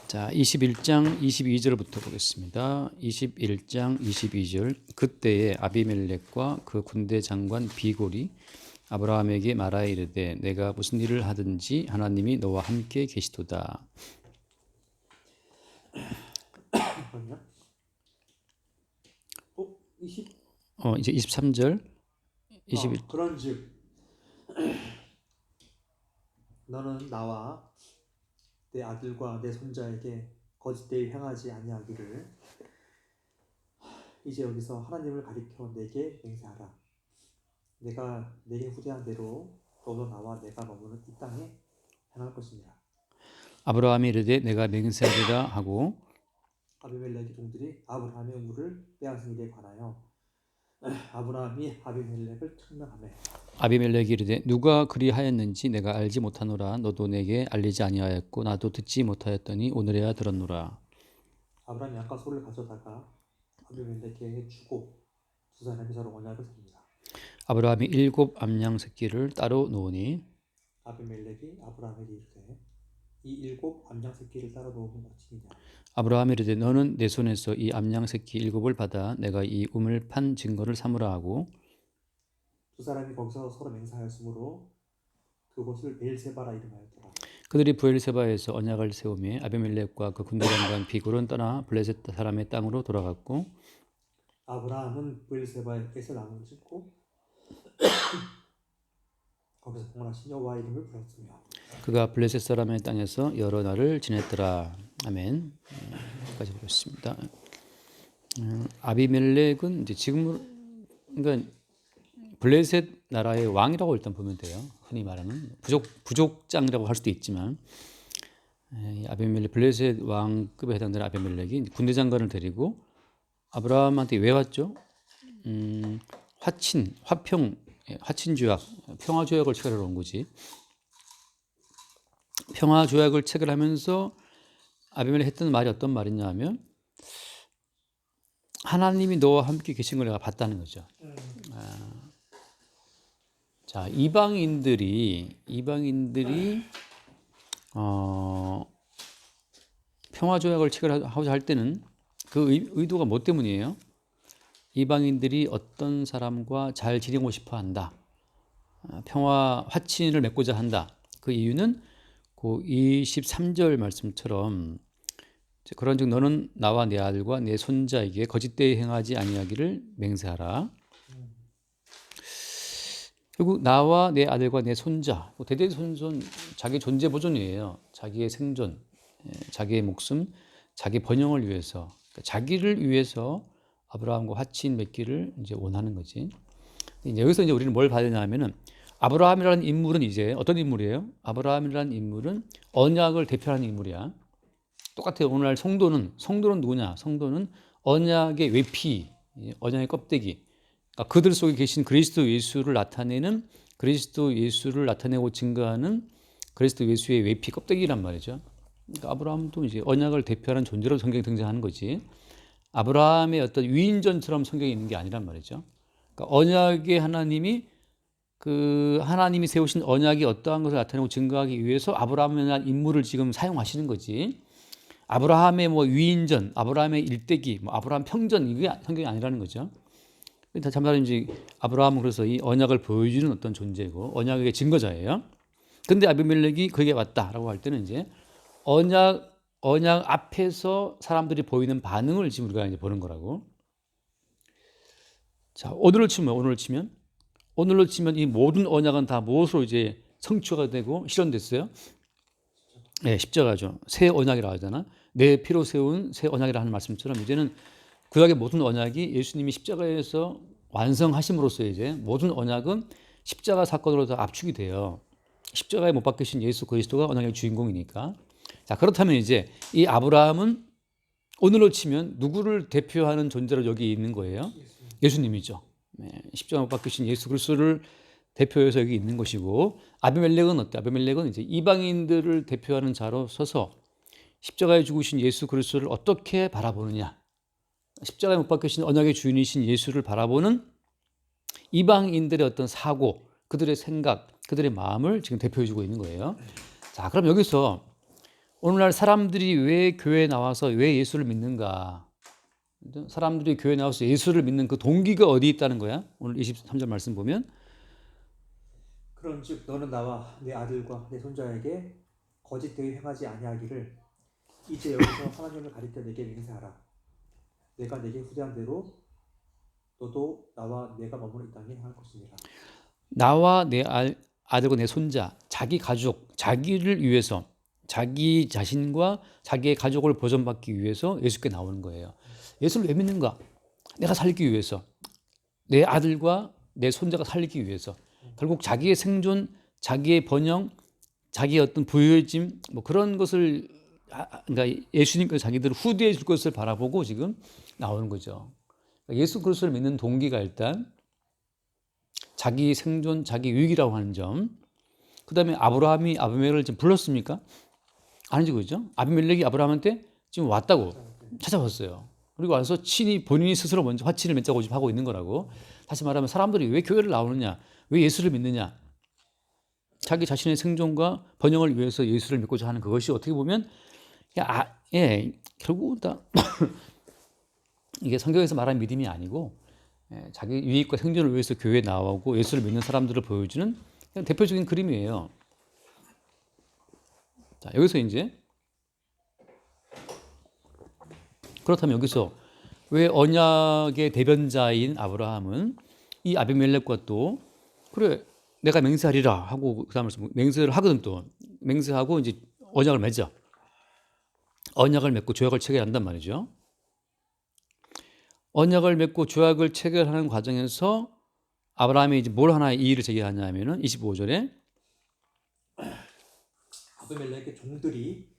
자, 21장 22절부터 보겠습니다. 21장 22절. 그때에 아비멜렉과 그 군대 장관 비골이 아브라함에게 말하여 이르되 내가 무슨 일을 하든지 하나님이 너와 함께 계시도다. 이제 23절. 21. 그런즉 너는 나와 내 아들과 내 손자에게 거짓되이 행하지 아니하기를 이제 여기서 하나님을 가리켜 내게 맹세하라. 내가 내게 후대한 대로 너도 나와 내가 머무는 이 땅에 행할 것이니라. 아브라함이 이르되 내가 맹세하리라 하고 아비멜렉의 종들이 아브라함의 우물을 빼앗은 일에 관하여 아브라함이 아비멜렉을 책망하매 아비멜렉이 이르되 누가 그리하였는지 내가 알지 못하노라. 너도 내게 알리지 아니하였고 나도 듣지 못하였더니 오늘에야 들었노라. 아브라함이 양과 소를 가져다가 아비멜렉에게 주고 두 사람이 서로 언약을 셉니다. 아브라함이 7 암양 새끼를 따로 놓으니 아비멜렉이 아브라함에게 이르되 이 7 암양 새끼를 따로 놓으면 어찌냐. 아브라함이 이르되 너는 내 손에서 이 암양 새끼 7을 받아 내가 이 우물 판 증거를 삼으라 하고 두 사람이 거기서 서로 맹세하였으므로 그곳을 베엘세바라 이름하였더라. 그들이 브엘세바에서 언약을 세우며 아비멜렉과 그 군대 장관 비골은 떠나 블레셋 사람의 땅으로 돌아갔고 아브라함은 브엘세바에 에서 나무를 짓고 거기서 봉헌하신 여호와 이름을 불렀으며 그가 블레셋 사람의 땅에서 여러 날을 지냈더라. 아멘. 여기까지 보겠습니다. 아비멜렉은 이제 지금 그러니까 블레셋 나라의 왕이라고 일단 보면 돼요. 흔히 말하는 부족장이라고 할 수도 있지만 아비멜렉 블레셋 왕급에 해당되는 아비멜렉이 군대 장관을 데리고 아브라함한테 왜 왔죠? 화친조약, 평화조약을 체결하러 온 거지. 평화조약을 체결하면서 아비멜렉 했던 말이 어떤 말이냐 하면 하나님이 너와 함께 계신 걸 내가 봤다는 거죠. 자, 이방인들이 평화조약을 체결하고자 할 때는 그 의도가 뭐 때문이에요? 이방인들이 어떤 사람과 잘 지내고 싶어 한다. 평화 화친을 맺고자 한다. 그 이유는 그 23절 말씀처럼 그런즉 너는 나와 내 아들과 내 손자에게 거짓되이 행하지 아니하기를 맹세하라. 결국 나와 내 아들과 내 손자, 대대손손 자기 존재 보존이에요. 자기의 생존, 자기의 목숨, 자기 번영을 위해서, 자기를 위해서 아브라함과 화친 맺기를 이제 원하는 거지. 여기서 이제 우리는 뭘 봐야 되냐면은 아브라함이라는 인물은 이제 어떤 인물이에요? 아브라함이라는 인물은 언약을 대표하는 인물이야. 똑같아요. 오늘날 성도는 누구냐? 성도는 언약의 외피, 언약의 껍데기. 그러니까 그들 속에 계신 그리스도 예수를 나타내는 그리스도 예수를 나타내고 증거하는 그리스도 예수의 외피 껍데기란 말이죠. 그러니까 아브라함도 이제 언약을 대표하는 존재로 성경에 등장하는 거지. 아브라함의 어떤 위인전처럼 성경에 있는 게 아니란 말이죠. 그러니까 언약의 하나님이 하나님이 세우신 언약이 어떠한 것을 나타내고 증거하기 위해서 아브라함이라는 인물을 지금 사용하시는 거지. 아브라함의 위인전, 아브라함의 일대기, 아브라함 평전 이게 성경이 아니라는 거죠. 다시 말하면 이제 아브라함은 그래서 이 언약을 보여주는 어떤 존재고 언약의 증거자예요. 근데 아비멜렉이 그게 왔다라고 할 때는 이제 언약 앞에서 사람들이 보이는 반응을 지금 우리가 이제 보는 거라고. 자, 오늘로 치면 이 모든 언약은 다 무엇으로 이제 성취가 되고 실현됐어요? 네, 십자가죠. 새 언약이라고 하잖아. 내 피로 세운 새 언약이라는 하는 말씀처럼 이제는 구약의 모든 언약이 예수님이 십자가에서 완성하심으로써 이제 모든 언약은 십자가 사건으로 다 압축이 돼요. 십자가에 못 박히신 예수 그리스도가 언약의 주인공이니까. 자, 그렇다면 이제 이 아브라함은 오늘로 치면 누구를 대표하는 존재로 여기 있는 거예요? 예수님이죠. 네, 십자가 못 박히신 예수 그리스도를 대표해서 여기 있는 것이고 아비멜렉은 어때? 아비멜렉은 이제 이방인들을 대표하는 자로 서서 십자가에 죽으신 예수 그리스도를 어떻게 바라보느냐? 십자가에 못 박히신 언약의 주인이신 예수를 바라보는 이방인들의 어떤 사고, 그들의 생각, 그들의 마음을 지금 대표해주고 있는 거예요. 자, 그럼 여기서 오늘날 사람들이 왜 교회에 나와서 왜 예수를 믿는가? 사람들이 교회에 나와서 예수를 믿는 그 동기가 어디 있다는 거야? 오늘 23절 말씀 보면 그런즉 너는 나와 내 아들과 내 손자에게 거짓 대의 행하지 아니하기를 이제 여기서 하나님을 가리켜 내게 맹세하라. 내가 내게 후대한 대로 너도 나와 내가 머무는 이 땅에 할 것이니라. 나와 내 아들과 내 손자, 자기 가족, 자기를 위해서 자기 자신과 자기의 가족을 보존받기 위해서 예수께 나오는 거예요. 예수를 왜 믿는가? 내가 살기 위해서, 내 아들과 내 손자가 살기 위해서, 결국 자기의 생존, 자기의 번영, 자기의 어떤 부유해짐 뭐 그런 것을 그러니까 예수님께서 자기들을 후대해 줄 것을 바라보고 지금 나오는 거죠. 그러니까 예수 그리스도를 믿는 동기가 일단 자기 생존, 자기 유익이라고 하는 점. 그다음에 아브라함이 아비멜렉을 지금 불렀습니까? 아니죠, 그죠? 아비멜렉이 아브라함한테 지금 왔다고 찾아왔어요. 그리고 와서 친히 본인이 스스로 먼저 화친을 맺자고 지금 하고 있는 거라고. 다시 말하면 사람들이 왜 교회를 나오느냐, 왜 예수를 믿느냐, 자기 자신의 생존과 번영을 위해서 예수를 믿고자 하는 그것이 어떻게 보면 결국은 다 이게 성경에서 말하는 믿음이 아니고 자기 유익과 생존을 위해서 교회에 나오고 예수를 믿는 사람들을 보여주는 그냥 대표적인 그림이에요. 자, 여기서 이제 그렇다면 여기서 왜 언약의 대변자인 아브라함은 이 아비멜렉과 또 그래 내가 맹세하리라 하고 그 다음에 맹세를 하거든. 또 맹세하고 이제 언약을 맺어. 언약을 맺고 조약을 체결한단 말이죠. 언약을 맺고 조약을 체결하는 과정에서 아브라함이 이제 뭘 하나 이의를 제기하냐면은 25절에 아비멜렉의 종들이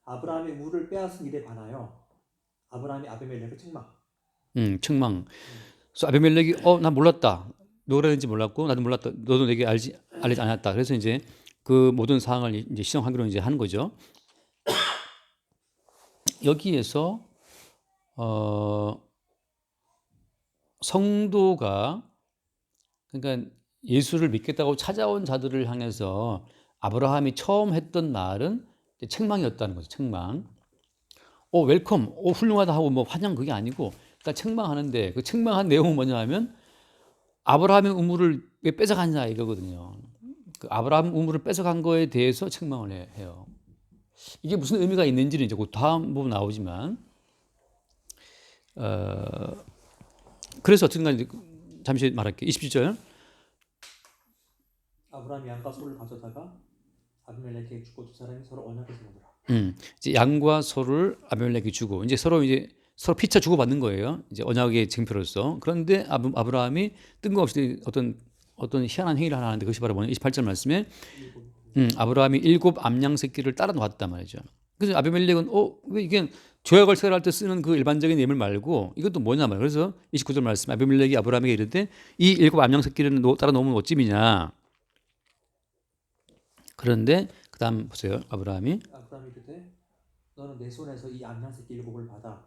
아브라함의 우를 빼앗은 일에 관하여 아브라함이 아비멜렉을 책망. 책망. 그래서 아비멜렉이 난 몰랐다. 누가 그랬는지 몰랐고 나도 몰랐다. 너도 내게 알지 않았다. 그래서 이제 그 모든 사항을 이제 시정하기로 이제 하는 거죠. 여기에서 성도가 그러니까 예수를 믿겠다고 찾아온 자들을 향해서 아브라함이 처음 했던 말은 책망이었다는 거죠. 책망. 웰컴, 훌륭하다 하고 뭐 환영 그게 아니고, 그러니까 책망하는데 그 책망한 내용은 뭐냐 하면 아브라함의 우물을 왜 뺏어갔냐 이거거든요. 그 아브라함 우물을 뺏어간 거에 대해서 책망을 해요. 이게 무슨 의미가 있는지는 이제 그 다음 부분 나오지만, 그래서 어쨌든 잠시 말할게요. 27절. 아브라함이 양과 소를 가져다가 아비멜렉에게 주고 두 사람이 서로 언약을 세우더라. 이제 양과 소를 아비멜렉에게 주고 이제 서로 피차 주고 받는 거예요. 이제 언약의 증표로서. 그런데 아브라함이 뜬금없이 어떤 희한한 행위를 하나 하는데 그것이 바로 뭐냐? 28절 말씀에 아브라함이 7 암양 새끼를 따라 놓았단 말이죠. 그래서 아비멜렉은 왜 이게 조약을 체결할 때 쓰는 그 일반적인 예물 말고 이것도 뭐냐 말이에요. 그래서 29절 말씀 아비멜렉이 아브라함에게 이르되 이 7 암양 새끼를 따라 놓으면 어찌미냐. 그런데 그다음 보세요. 아브라함이 이르되 너는 내 손에서 이 암양 새끼 7을 받아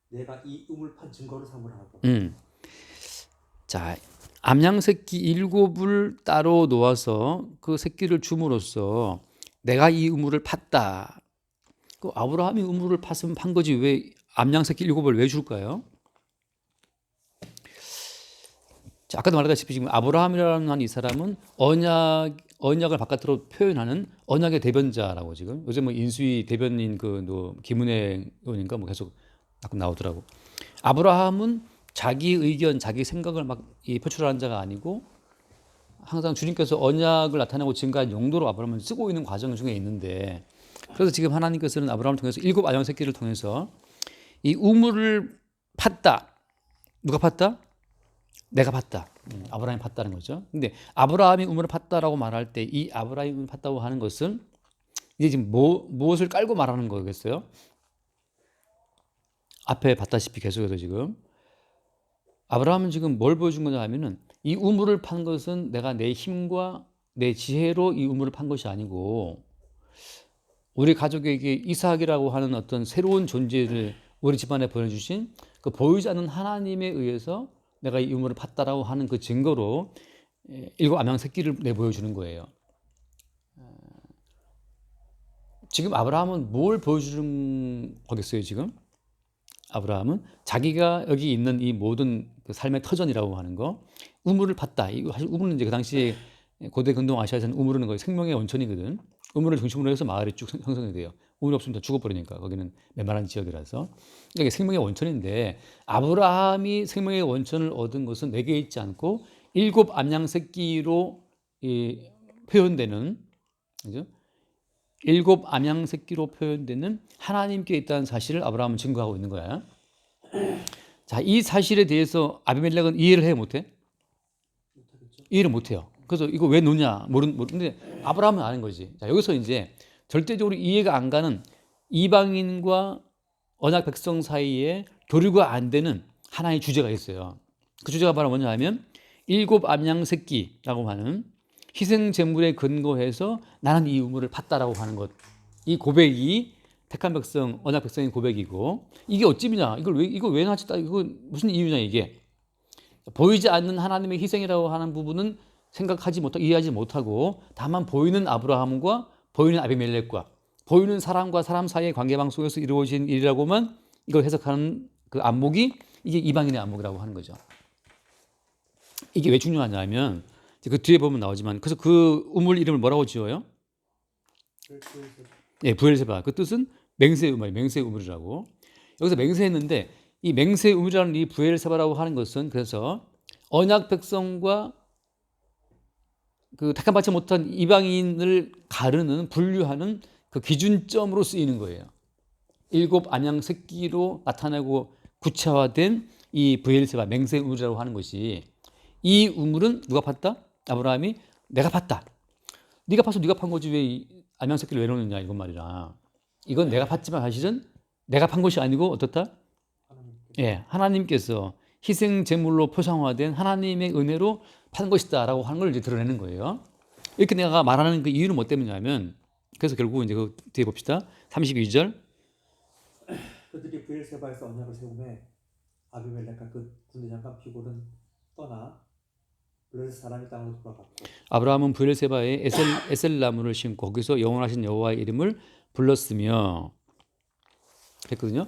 내가 이 우물 판 증거를 삼으라 하고. 자, 암양 새끼 7을 따로 놓아서 그 새끼를 줌으로써 내가 이 우물을 팠다. 그 아브라함이 우물을 팠으면 판 거지 왜 암양 새끼 7을 왜 줄까요? 자, 아까도 말했다시피 지금 아브라함이라는 이 사람은 언약을 바깥으로 표현하는 언약의 대변자라고 지금 요새 뭐 인수위 대변인 김은혜 의원인가 뭐 계속 가끔 나오더라고. 아브라함은 자기 의견, 자기 생각을 막 표출하는 자가 아니고 항상 주님께서 언약을 나타내고 증거한 용도로 아브라함을 쓰고 있는 과정 중에 있는데 그래서 지금 하나님께서는 아브라함을 통해서 7 암양 새끼를 통해서 이 우물을 팠다. 누가 팠다? 내가 팠다. 아브라함이 팠다는 거죠. 근데 아브라함이 우물을 팠다라고 말할 때 이 아브라함이 우물을 팠다고 하는 것은 이제 지금 무엇을 깔고 말하는 거겠어요? 앞에 봤다시피 계속해서 지금 아브라함은 지금 뭘 보여준 거냐 하면은 이 우물을 판 것은 내가 내 힘과 내 지혜로 이 우물을 판 것이 아니고 우리 가족에게 이삭이라고 하는 어떤 새로운 존재를 우리 집안에 보내주신 그 보이지 않는 하나님에 의해서 내가 이 우물을 팠다라고 하는 그 증거로 7 암양 새끼를 내보여주는 거예요. 지금 아브라함은 뭘 보여주는 거겠어요, 지금? 아브라함은 자기가 여기 있는 이 모든 그 삶의 터전이라고 하는 거, 우물을 팠다. 이거 사실 우물은 이제 그 당시에 고대 근동 아시아에서는 우물은 거의 생명의 원천이거든. 우물을 중심으로 해서 마을이 쭉 형성이 돼요. 우물이 없으면 다 죽어버리니까 거기는 메마른 지역이라서. 이게 생명의 원천인데 아브라함이 생명의 원천을 얻은 것은 내게 있지 않고 일곱 암양 새끼로 표현되는, 그죠? 일곱 암양 새끼로 표현되는 하나님께 있다는 사실을 아브라함은 증거하고 있는 거야. 자, 이 사실에 대해서 아비멜렉은 이해를 해 못해? 못하겠죠. 이해를 못해요. 그래서 이거 왜 놓냐 모르는데 아브라함은 아는 거지. 자, 여기서 이제 절대적으로 이해가 안 가는 이방인과 언약 백성 사이에 교류가 안 되는 하나의 주제가 있어요. 그 주제가 바로 뭐냐 하면 일곱 암양 새끼라고 하는 희생 제물에 근거해서 나는 이 우물을 팠다라고 하는 것. 이 고백이 택한 백성, 언약 백성의 고백이고, 이게 어찌미냐? 이걸 왜 놨다? 이거 무슨 이유냐 이게? 보이지 않는 하나님의 희생이라고 하는 부분은 생각하지 못하고 이해하지 못하고, 다만 보이는 아브라함과 보이는 아비멜렉과 보이는 사람과 사람 사이의 관계방 속에서 이루어진 일이라고만 이걸 해석하는 그 안목이 이게 이방인의 안목이라고 하는 거죠. 이게 왜 중요하냐면 그 뒤에 보면 나오지만, 그래서 그 우물 이름을 뭐라고 지어요? 예, 부엘세바. 그 뜻은 맹세 우물, 맹세 우물이라고. 여기서 맹세했는데 이 맹세 우물이라는 이 부엘세바라고 하는 것은 그래서 언약 백성과 그 택함 받지 못한 이방인을 가르는, 분류하는 그 기준점으로 쓰이는 거예요. 일곱 암양 새끼로 나타나고 구체화된 이 부엘세바, 맹세 우물이라고 하는 것이, 이 우물은 누가 팠다? 아브라함이 내가 팠다. 네가 파서 네가 판 거지 왜 암양 새끼를 왜 넣느냐 이건 말이라. 이건 내가 팠지만 사실은 내가 판 것이 아니고 어떻다? 예, 하나님께서 희생 제물로 표상화된 하나님의 은혜로 판 것이다라고 하는 걸 이제 드러내는 거예요. 이렇게 내가 말하는 그 이유는 뭐 때문이냐면, 그래서 결국 이제 그 뒤에 봅시다. 32절. 그들이 브엘세바에서 언약을 세우매 아비멜렉과 그 군대 장관 피골은 떠나 블레셋 사람의 땅으로 돌아갔고. 아브라함은 브엘세바에 에셀 나무를 심고 거기서 영원하신 여호와의 이름을 불렀으며 그랬거든요.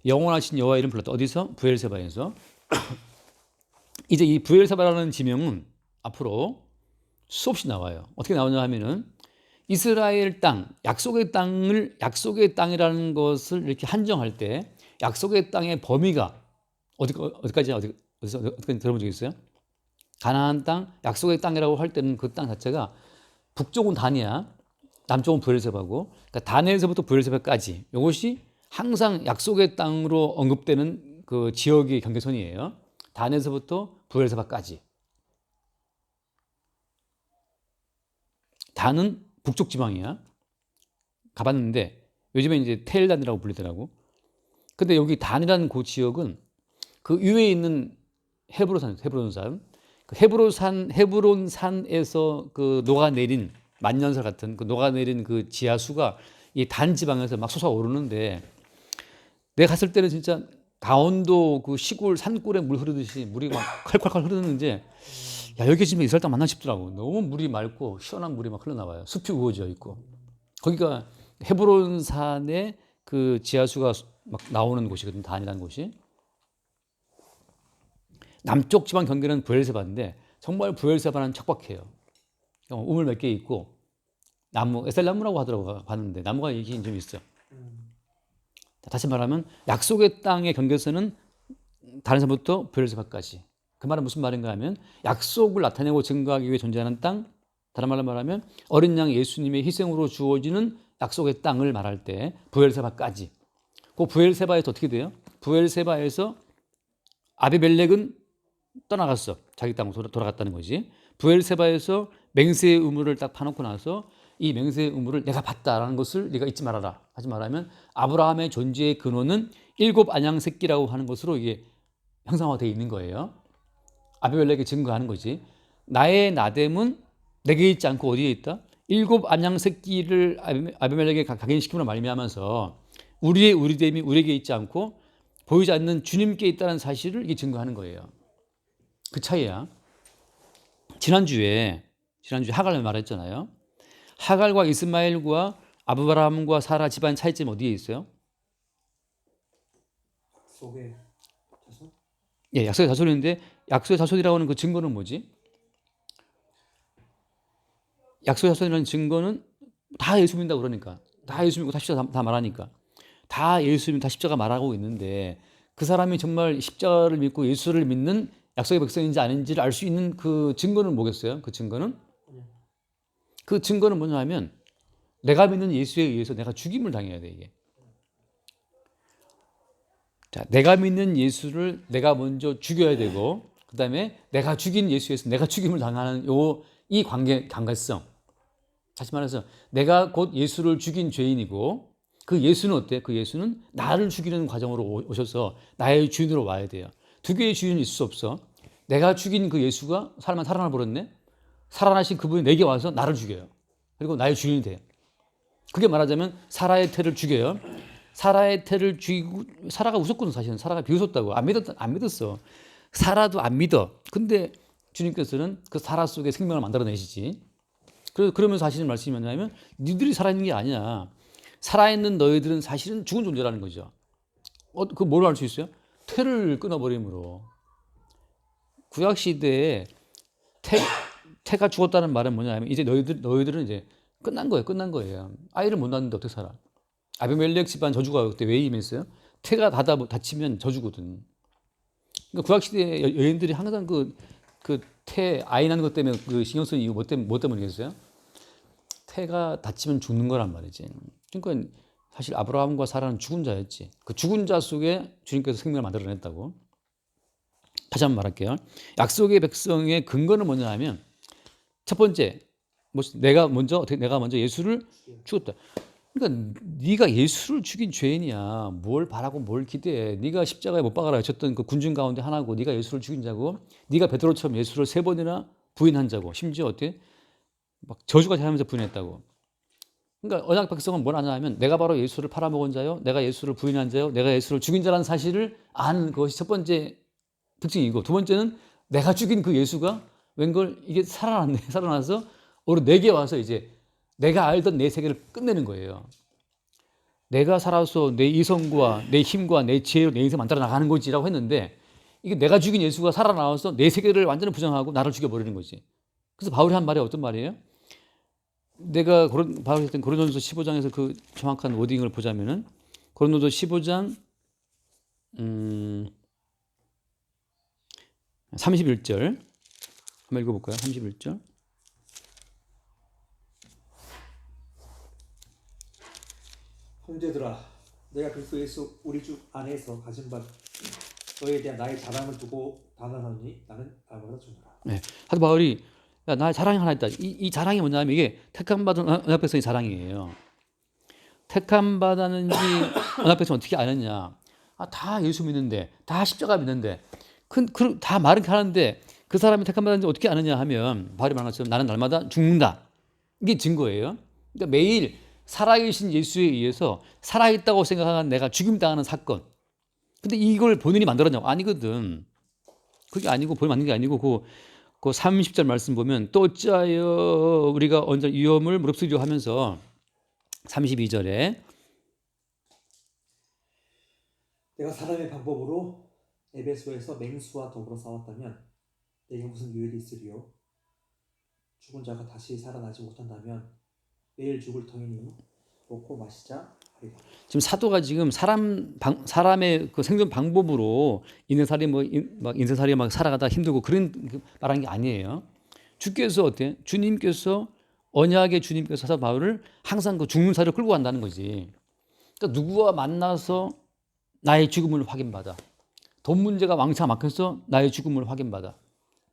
영원하신 여호와의 이름 불렀다. 어디서? 브엘세바에서. 이제 이 브엘세바라는 지명은 앞으로 수없이 나와요. 어떻게 나오냐 하면은 이스라엘 땅, 약속의 땅이라는 것을 이렇게 한정할 때 약속의 땅의 범위가 어디까지 들어본 적 있어요? 가나안 땅, 약속의 땅이라고 할 때는 그 땅 자체가 북쪽은 단이야, 남쪽은 브엘세바고, 그러니까 단에서부터 브엘세바까지 이것이 항상 약속의 땅으로 언급되는 그 지역의 경계선이에요. 단에서부터 브엘세바까지. 단은 북쪽 지방이야. 가봤는데 요즘에 이제 텔단이라고 불리더라고. 근데 여기 단이라는 그 지역은 그 위에 있는 헤브론산, 그 헤브론산에서 그 녹아내린 만년설 같은 그 녹아내린 그 지하수가 이 단 지방에서 막 솟아오르는데, 내가 갔을 때는 진짜 강원도 그 시골 산골에 물 흐르듯이 물이 막 콸콸콸 흐르는데, 야, 여기 지금 이스라엘 땅 맞나 싶더라고. 너무 물이 맑고 시원한 물이 막 흘러나와요. 숲이 우거져 있고. 거기가 헤브론산의 그 지하수가 막 나오는 곳이거든, 단이라는 곳이. 남쪽 지방 경계는 부엘세바인데 정말 부엘세바는 척박해요. 우물 몇 개 있고 나무, 에셀나무라고 하더라고. 봤는데 나무가 있긴 좀 있어요. 다시 말하면 약속의 땅의 경계선은 단에서부터 부엘세바까지. 그 말은 무슨 말인가 하면 약속을 나타내고 증거하기 위해 존재하는 땅, 다른 말로 말하면 어린 양 예수님의 희생으로 주어지는 약속의 땅을 말할 때 부엘세바까지. 그 부엘세바에서 어떻게 돼요? 부엘세바에서 아비멜렉은 떠나갔어. 자기 땅으로 돌아갔다는 거지. 부엘세바에서 맹세의 우물을 딱 파놓고 나서 이 맹세의 우물을 내가 봤다라는 것을 네가 잊지 말아라. 하지 말라면 아브라함의 존재의 근원은 일곱 안양 새끼라고 하는 것으로 이게 형상화되어 있는 거예요. 아비멜렉이 증거하는 거지. 나의 나됨은 내게 있지 않고 어디에 있다? 일곱 안양 새끼를 아비멜렉에 각인시킴으로 말미암아서 우리의 우리됨이 우리에게 있지 않고 보이지 않는 주님께 있다는 사실을 이게 증거하는 거예요. 그 차이야. 지난주에 하갈을 말했잖아요. 하갈과 이스마엘과 아브라함과 사라 집안 차이점 어디에 있어요? 속에 자손? 예, 약속의 자손인데 약속의 자손이라고 하는 그 증거는 뭐지? 약속의 자손이라는 증거는 다 예수 믿는다고 그러니까. 다 예수 믿고 다 십자가 다 말하니까. 다 예수 믿고 다 십자가 말하고 있는데 그 사람이 정말 십자가를 믿고 예수를 믿는 약속의 백성인지 아닌지를 알 수 있는 그 증거는 뭐겠어요? 그 증거는? 그 증거는 뭐냐 하면 내가 믿는 예수에 의해서 내가 죽임을 당해야 돼, 이게. 자, 내가 믿는 예수를 내가 먼저 죽여야 되고 그다음에 내가 죽인 예수에서 내가 죽임을 당하는 이 관계성. 다시 말해서 내가 곧 예수를 죽인 죄인이고 그 예수는 어때? 그 예수는 나를 죽이는 과정으로 오셔서 나의 주인으로 와야 돼요. 두 개의 주인은 있을 수 없어. 내가 죽인 그 예수가 사람을 살아나 버렸네. 살아나신 그분이 내게 와서 나를 죽여요. 그리고 나의 주인이 돼요. 그게 말하자면 사라의 태를 죽여요. 사라의 태를 죽이고 사라가 웃었거든. 사실은 사라가 비웃었다고. 안 믿었어. 사라도 안 믿어. 근데 주님께서는 그 사라 속에 생명을 만들어내시지. 그러면서 하시는 말씀이 뭐냐면 니들이 살아있는 게 아니야. 살아있는 너희들은 사실은 죽은 존재라는 거죠. 그 뭘 알 수 있어요? 태를 끊어버림으로. 구약시대에 태가 죽었다는 말은 뭐냐면 이제 너희들은 이제 끝난 거예요. 아이를 못 낳는데 어떻게 살아? 아비멜렉 집안 저주가 그때 왜 임했어요? 태가 닫히면 저주거든. 그러니까 구약시대 여인들이 항상 태 아이 낳는 것 때문에 그 신경 쓰는 이유 뭐 때문이겠어요? 태가 닫히면 죽는 거란 말이지. 그러니까 사실 아브라함과 사라는 죽은 자였지. 그 죽은 자 속에 주님께서 생명을 만들어냈다고. 다시 한번 말할게요. 약속의 백성의 근거는 뭐냐 하면 첫 번째, 내가 먼저 예수를 죽였다. 그러니까 네가 예수를 죽인 죄인이야. 뭘 바라고 뭘 기대해. 네가 십자가에 못 박아라 외쳤던 그 군중 가운데 하나고 네가 예수를 죽인 자고 네가 베드로처럼 예수를 3번이나 부인한 자고 심지어 어때? 막 저주까지 하면서 부인했다고. 그러니까 언약 백성은 뭘 아냐 하면 내가 바로 예수를 팔아먹은 자요. 내가 예수를 부인한 자요. 내가 예수를 죽인 자라는 사실을 아는 것이 첫 번째 특징이고 두 번째는 내가 죽인 그 예수가 웬걸 이게 살아났네. 살아나서 오늘 내게 와서 이제 내가 알던 내 세계를 끝내는 거예요. 내가 살아서 내 이성과 내 힘과 내 지혜로 내 인생 만들어 나가는 거지라고 했는데 이게 내가 죽인 예수가 살아나와서 내 세계를 완전히 부정하고 나를 죽여버리는 거지. 그래서 바울이 한 말이 어떤 말이에요? 내가 바울이 했던 고린도전서 15장에서 그 정확한 워딩을 보자면은 고린도전서 15장 31절 한번 읽어볼까요? 31절. 형제들아, 내가 그리스도 예수 우리 주 안에서 가진 바 너희에 대한 나의 자랑을 두고 단언하니 나는 나보다 주노라. 네. 하도 바울이 야, 나의 자랑이 하나 있다. 이 자랑이 뭐냐면 이게 택함받은 언약 백성의 자랑이에요. 택함받았는지 언약 백성 어떻게 아느냐? 다 예수 믿는데, 다 십자가 믿는데, 다 말은 하는데 그 사람이 택함받았는지 어떻게 아느냐 하면 바울이 말한 것처럼 나는 날마다 죽는다. 이게 증거예요. 그러니까 매일 살아계신 예수에 의해서 살아있다고 생각하는 내가 죽임당하는 사건. 근데 이걸 본인이 만들었냐고? 아니거든. 그게 아니고 본인이 만든 게 아니고 그 30절 말씀 보면 또 어찌하여 우리가 언제 위험을 무릅쓰려 하면서 32절에 내가 사람의 방법으로 에베소에서 맹수와 더불어 싸웠다면 내게 무슨 유익이 있으리요? 죽은 자가 다시 살아나지 못한다면 매일 죽을 터이니 먹고 마시자 하리라. 지금 사도가 지금 사람의 그 생존 방법으로 인생살이 막 인생살이 막 살아가다 힘들고 그런 말하는 게 아니에요. 주께서 어때? 주님께서 언약의 주님께서 사도 바울을 항상 그 죽는 살을 끌고 간다는 거지. 그러니까 누구와 만나서 나의 죽음을 확인받아. 돈 문제가 왕창 막혀서 나의 죽음을 확인받아.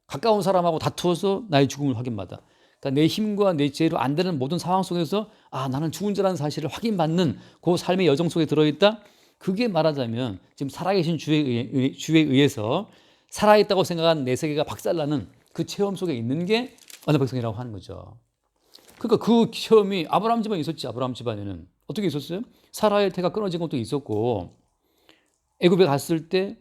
가까운 사람하고 다투어서 나의 죽음을 확인받아. 그러니까 내 힘과 내 지혜로 안 되는 모든 상황 속에서 나는 죽은 자라는 사실을 확인받는 그 삶의 여정 속에 들어있다. 그게 말하자면 지금 살아계신 주에 의해서 살아있다고 생각한 내 세계가 박살나는 그 체험 속에 있는 게 언약 백성이라고 하는 거죠. 그러니까 그 체험이 아브라함 집안에 있었지. 아브라함 집안에는 어떻게 있었어요? 사라의 태가 끊어진 것도 있었고 애굽에 갔을 때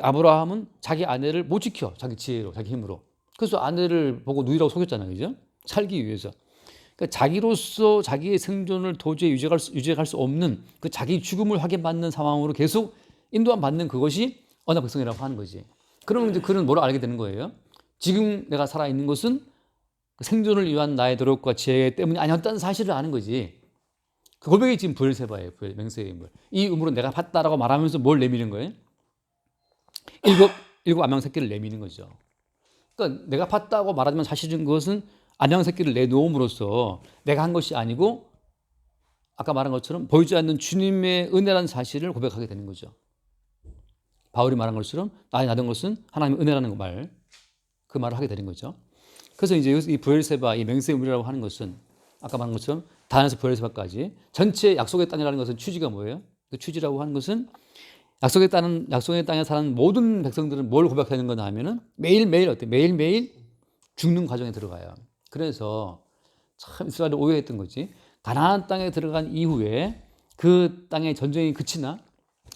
아브라함은 자기 아내를 못 지켜. 자기 지혜로 자기 힘으로. 그래서 아내를 보고 누이라고 속였잖아요. 그죠? 살기 위해서. 그러니까 자기로서 자기의 생존을 도저히 유지할 수 없는 그 자기 죽음을 확인받는 상황으로 계속 인도함 받는 그것이 언약 백성이라고 하는 거지. 그러면 이제 그는 뭘 알게 되는 거예요? 지금 내가 살아있는 것은 생존을 위한 나의 노력과 지혜 때문이 아니었다는 사실을 아는 거지. 그 고백이 지금 부엘세바예요. 맹세의 인물. 이 음으로 내가 봤다라고 말하면서 뭘 내미는 거예요? 일곱 암양 새끼를 내미는 거죠. 그러니까 내가 봤다고 말하지만 사실은 그것은 암양 새끼를 내놓음으로써 내가 한 것이 아니고 아까 말한 것처럼 보이지 않는 주님의 은혜라는 사실을 고백하게 되는 거죠. 바울이 말한 것처럼 나의 나던 것은 하나님의 은혜라는 말, 그 말을 하게 되는 거죠. 그래서 이제 이 부엘세바, 이 맹세의 우리라고 하는 것은 아까 말한 것처럼 단에서 부엘세바까지 전체 약속의 땅이라는 것은 취지가 뭐예요? 그 취지라고 하는 것은 약속의 땅에 사는 모든 백성들은 뭘 고백하는 거냐 하면은 매일매일 매일매일 죽는 과정에 들어가요. 그래서 참 이스라엘이 오해했던 거지. 가나안 땅에 들어간 이후에 그 땅의 전쟁이 그치나?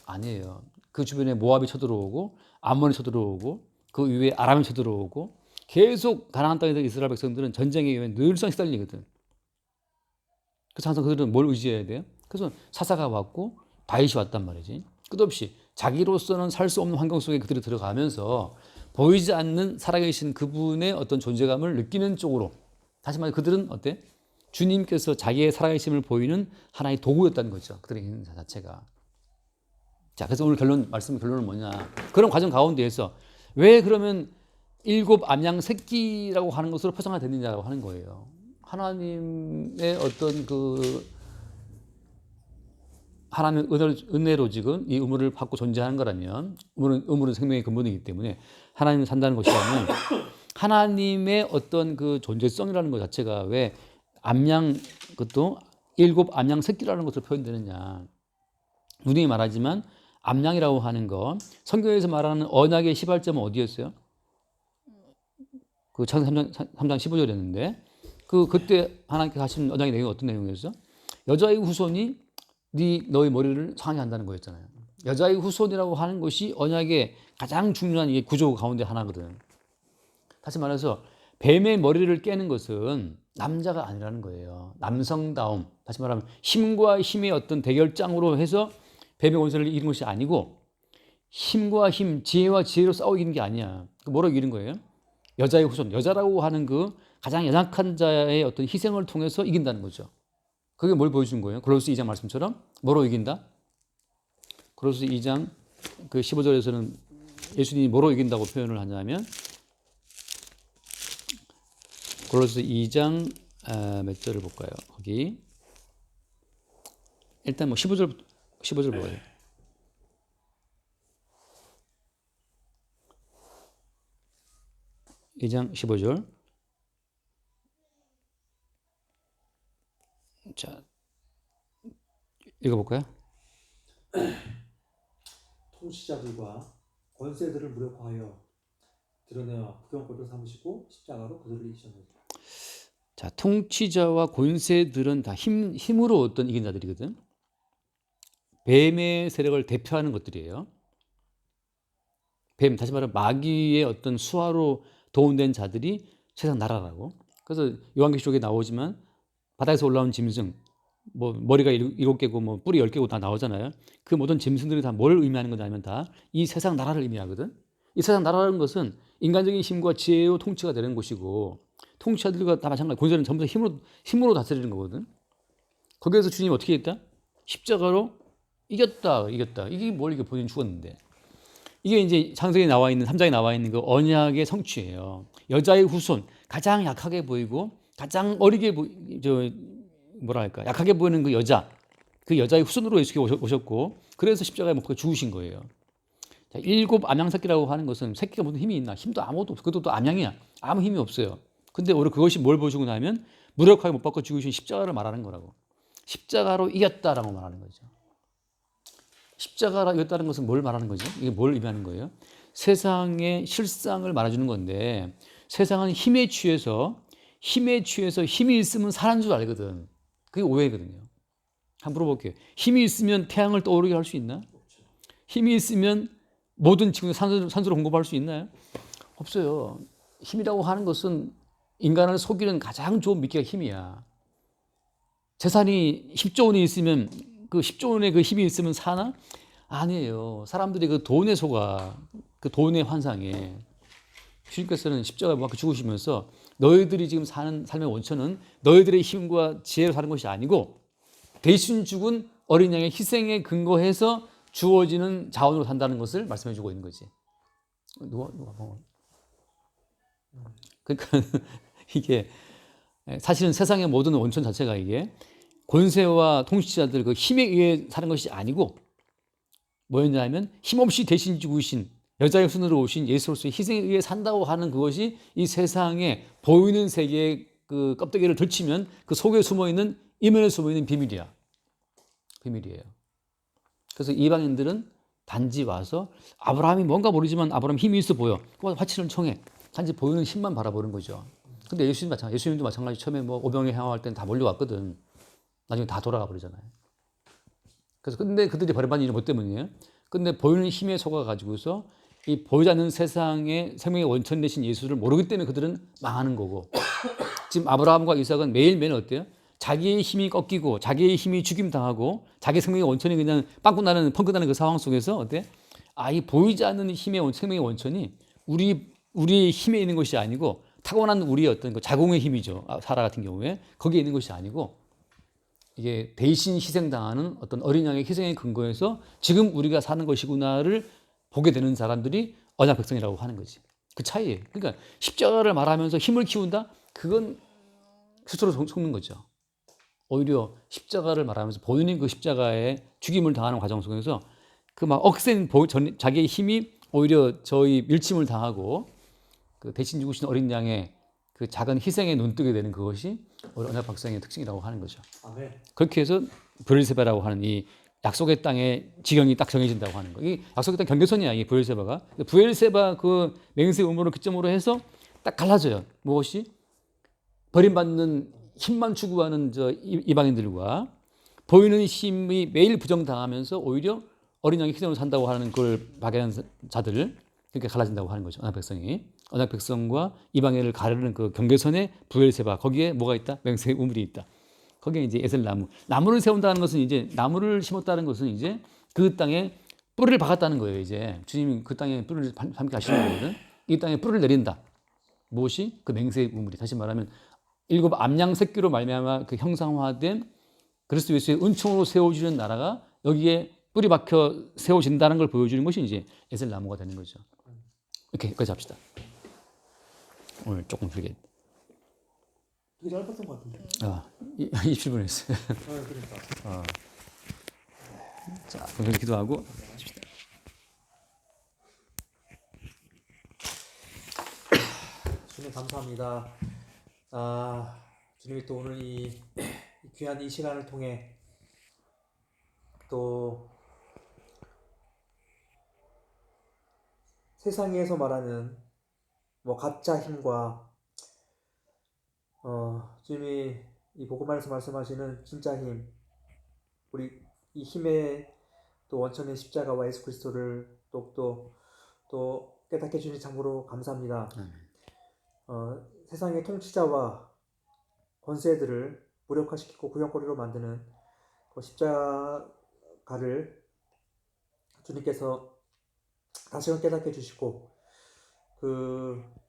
아니에요. 그 주변에 모압이 쳐들어오고 암몬이 쳐들어오고 그 위에 아람이 쳐들어오고 계속 가나안 땅에 있는 이스라엘 백성들은 전쟁에 의해 늘상 시달리거든. 그래서 항상 그들은 뭘 의지해야 돼요? 그래서 사사가 왔고 다윗이 왔단 말이지. 끝없이 자기로서는 살 수 없는 환경 속에 그들이 들어가면서 보이지 않는 살아계신 그분의 어떤 존재감을 느끼는 쪽으로, 다시 말해 그들은 어때? 주님께서 자기의 살아계심을 보이는 하나의 도구였다는 거죠. 그들의 있는 자체가. 자, 그래서 오늘 말씀 결론은 뭐냐? 그런 과정 가운데에서 왜 그러면 일곱 암양 새끼라고 하는 것으로 표상화 됐느냐고 하는 거예요. 하나님의 어떤 하나님의 은혜로 지금 이 의무를 받고 존재하는 거라면, 의무는 생명의 근본이기 때문에 하나님이 산다는 것이라면 하나님의 어떤 그 존재성이라는 것 자체가 왜 그것도 일곱 암양 새끼라는 것으로 표현되느냐. 누누이 말하지만 암양이라고 하는 것, 성경에서 말하는 언약의 시발점은 어디였어요? 그 창세기 3장 15절이었는데 그때 하나님께서 하신 언약의 내용이 어떤 내용이었어? 여자의 후손이 너의 머리를 상하게 한다는 거였잖아요. 여자의 후손이라고 하는 것이 언약의 가장 중요한 이게 구조 가운데 하나거든. 다시 말해서 뱀의 머리를 깨는 것은 남자가 아니라는 거예요. 남성다움, 다시 말하면 힘과 힘의 어떤 대결장으로 해서 뱀의 권세를 이기는 것이 아니고 힘과 힘, 지혜와 지혜로 싸워 이기는 게 아니야. 뭐로 이기는 거예요? 여자의 후손, 여자라고 하는 그 가장 연약한 자의 어떤 희생을 통해서 이긴다는 거죠. 그게 뭘 보여준 거예요? 골로새 2장 말씀처럼 뭐로 이긴다? 골로새 2장 그 15절에서는 예수님이 뭐로 이긴다고 표현을 하냐면 골로새 2장 몇 절을 볼까요? 거기 일단 뭐 15절 보아요. 이 장 15절. 자, 읽어볼까요? 통치자들과 권세들을 무력화하여 드러내어 구경거리로 삼으시고 십자가로 그들을 이기셨느니라. 자, 통치자와 권세들은 다 힘으로 어떤 이긴 자들이거든. 뱀의 세력을 대표하는 것들이에요. 뱀, 다시 말하면 마귀의 어떤 수하로 도움된 자들이 세상 나라라고. 그래서 요한계시록에 나오지만 바다에서 올라온 짐승, 뭐 머리가 7개고 뭐 뿔이 10개고 다 나오잖아요. 그 모든 짐승들이 다 뭘 의미하는 거냐면 다 이 세상 나라를 의미하거든. 이 세상 나라라는 것은 인간적인 힘과 지혜로 통치가 되는 곳이고 통치자들과 다 마찬가지. 권세는 전부 다 힘으로 다스리는 거거든. 거기에서 주님이 어떻게 했다? 십자가로 이겼다. 이게 뭘 이게 본인 죽었는데. 이게 이제 창세기에 나와 있는 3장에 나와 있는 그 언약의 성취예요. 여자의 후손, 가장 약하게 보이고 가장 어리게 약하게 보이는 그 여자의 후손으로 예수께서 오셨고 그래서 십자가에 못 박혀 죽으신 거예요. 자, 일곱 암양새끼라고 하는 것은 새끼가 무슨 힘이 있나? 힘도 아무것도 없어. 그것도 또 암양이야. 아무 힘이 없어요. 근데 오히려 그것이 뭘 보여주고 나면 무력하게 못 박혀 죽으신 십자가를 말하는 거라고. 십자가로 이겼다라고 말하는 거죠. 십자가로 이겼다는 것은 뭘 말하는 거죠? 이게 뭘 의미하는 거예요? 세상의 실상을 말해주는 건데 세상은 힘에 취해서 힘이 있으면 사는 줄 알거든. 그게 오해거든요. 한번 물어볼게요. 힘이 있으면 태양을 떠오르게 할 수 있나? 힘이 있으면 모든 지구에 산소를 공급할 수 있나요? 없어요. 힘이라고 하는 것은 인간을 속이는 가장 좋은 미끼가 힘이야. 재산이 10조 원이 있으면 그 10조 원의 그 힘이 있으면 사나? 아니에요. 사람들이 그 돈에 속아. 그 돈의 환상에. 주님께서는 십자가에 못 박혀 죽으시면서 너희들이 지금 사는 삶의 원천은 너희들의 힘과 지혜로 사는 것이 아니고 대신 죽은 어린 양의 희생에 근거해서 주어지는 자원으로 산다는 것을 말씀해 주고 있는 거지. 누가 그러니까 이게 사실은 세상의 모든 원천 자체가 이게 권세와 통치자들 그 힘에 의해 사는 것이 아니고 뭐였냐면 힘없이 대신 죽으신 여자의 손으로 오신 예수로서의 희생에 의해 산다고 하는 그것이 이 세상에 보이는 세계의 그 껍데기를 들치면 그 속에 숨어 있는 이면에 숨어 있는 비밀이야. 비밀이에요. 그래서 이방인들은 단지 와서 아브라함이 뭔가 모르지만 아브라함 힘이 있어 보여. 화친을 청해. 단지 보이는 힘만 바라보는 거죠. 근데 예수님도 마찬가지. 처음에 뭐 오병에 향할 때는 다 몰려왔거든. 나중에 다 돌아가 버리잖아요. 그래서 근데 그들이 버림받은 이유 뭐 때문이에요? 근데 보이는 힘에 속아 가지고서 이 보이지 않는 세상의 생명의 원천 되신 예수를 모르기 때문에 그들은 망하는 거고 지금 아브라함과 이삭은 매일매일 어때요? 자기의 힘이 꺾이고 자기의 힘이 죽임 당하고 자기 생명의 원천이 그냥 빵꾸 나는 펑크 나는 그 상황 속에서 어때? 이 보이지 않는 힘의 생명의 원천이 우리의 힘에 있는 것이 아니고 타고난 우리의 어떤 그 자궁의 힘이죠. 사라 같은 경우에 거기에 있는 것이 아니고 이게 대신 희생당하는 어떤 어린 양의 희생의 근거에서 지금 우리가 사는 것이구나를 보게 되는 사람들이 언약 백성이라고 하는 거지. 그 차이예요. 그러니까 십자가를 말하면서 힘을 키운다? 그건 스스로 속는 거죠. 오히려 십자가를 말하면서 본인이 그 십자가에 죽임을 당하는 과정 속에서 그 막 억센 자기의 힘이 오히려 저희 밀침을 당하고 그 대신 죽으신 어린 양의 그 작은 희생에 눈뜨게 되는 그것이 언약 백성의 특징이라고 하는 거죠. 아멘. 그렇게 해서 브엘세바라고 하는 이 약속의 땅의 지경이 딱 정해진다고 하는 거. 이 약속의 땅 경계선이야, 이 브엘세바가. 브엘세바 그 맹세 음모를 기점으로 해서 딱 갈라져요. 무엇이? 버림받는 힘만 추구하는 저 이방인들과 보이는 힘이 매일 부정당하면서 오히려 어린 양의 희생으로 산다고 하는 걸 박해한 자들 그렇게 갈라진다고 하는 거죠. 언약 백성이. 언약 백성과 이방인을 가르는 그 경계선에 브엘세바 거기에 뭐가 있다? 맹세 우물이 있다. 거기에 이제 에셀나무. 나무를 세운다는 것은 이제 나무를 심었다는 것은 이제 그 땅에 뿌리를 박았다는 거예요. 이제 주님이 그 땅에 뿌리를 함께 하시는 거거든. 이 땅에 뿌리를 내린다. 무엇이? 그 맹세의 우물이. 다시 말하면 일곱 암양 새끼로 말미암아 그 형상화된 그리스도 예수의 은총으로 세워지는 나라가 여기에 뿌리 박혀 세워진다는 걸 보여주는 것이 이제 에셀나무가 되는 거죠. 이렇게 여기까지 합시다. 오늘 조금 길게. 되게 짧았던 것 같은데. 27분 했어요. 그러니까. 자, 그럼 기도하고. 주님 감사합니다. 주님이 또 오늘 이 귀한 이 시간을 통해 또 세상에서 말하는 뭐 가짜 힘과 주님이 이 복음에서 말씀하시는 진짜 힘, 우리 이 힘의 또 원천의 십자가와 예수 그리스도를 또 깨닫게 해주니 참으로 감사합니다. 세상의 통치자와 권세들을 무력화시키고 구형거리로 만드는 그 십자가를 주님께서 다시금 깨닫게 해주시고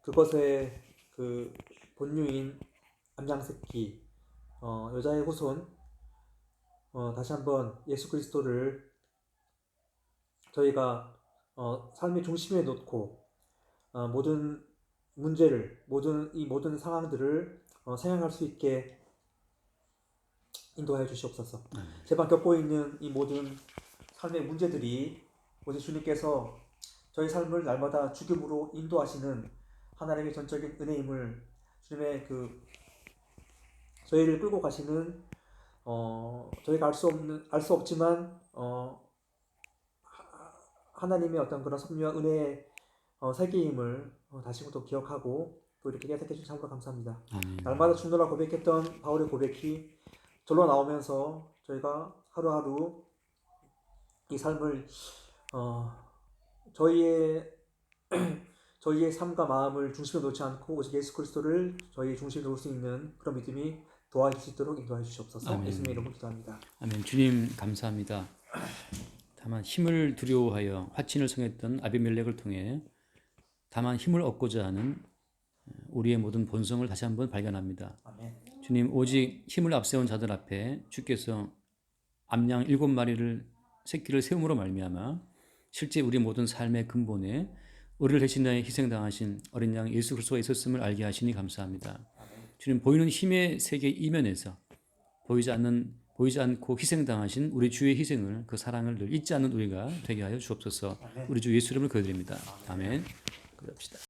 그것의 그 본류인 암양새끼 여자의 후손 다시 한번 예수 그리스도를 저희가 삶의 중심에 놓고 모든 문제를 모든 상황들을 생각할 수 있게 인도하여 주시옵소서. 제발 겪고 있는 이 모든 삶의 문제들이 오직 주님께서 저희 삶을 날마다 죽음으로 인도하시는 하나님의 전적인 은혜임을 주님의 저희를 끌고 가시는 저희가 알 수 없지만 하나님의 어떤 그런 섭리와 은혜의 세계임을 다시 또 기억하고 또 이렇게 깨닫게 해주셔서 참으로 감사합니다. 날마다 죽노라 고백했던 바울의 고백이 절로 나오면서 저희가 하루하루 이 삶을 저희의 삶과 마음을 중심에 놓지 않고 오직 예수 그리스도를 저희의 중심에 놓을 수 있는 그런 믿음이 도와줄 수 있도록 인도해 주시옵소서. 아멘. 예수님의 이름으로 기도합니다. 아멘. 주님 감사합니다. 다만 힘을 두려워하여 화친을 성했던 아비멜렉을 통해 다만 힘을 얻고자 하는 우리의 모든 본성을 다시 한번 발견합니다. 아멘. 주님, 오직 힘을 앞세운 자들 앞에 주께서 암양 7마리를 새끼를 세움으로 말미암아 실제 우리 모든 삶의 근본에 우리를 대신하여 희생당하신 어린 양 예수 그리스도가 있었음을 알게 하시니 감사합니다. 주님, 보이는 힘의 세계 이면에서 보이지 않고 희생당하신 우리 주의 희생을, 그 사랑을 늘 잊지 않는 우리가 되게 하여 주옵소서. 우리 주 예수 이름을 기도드립니다. 아멘. 그럽시다.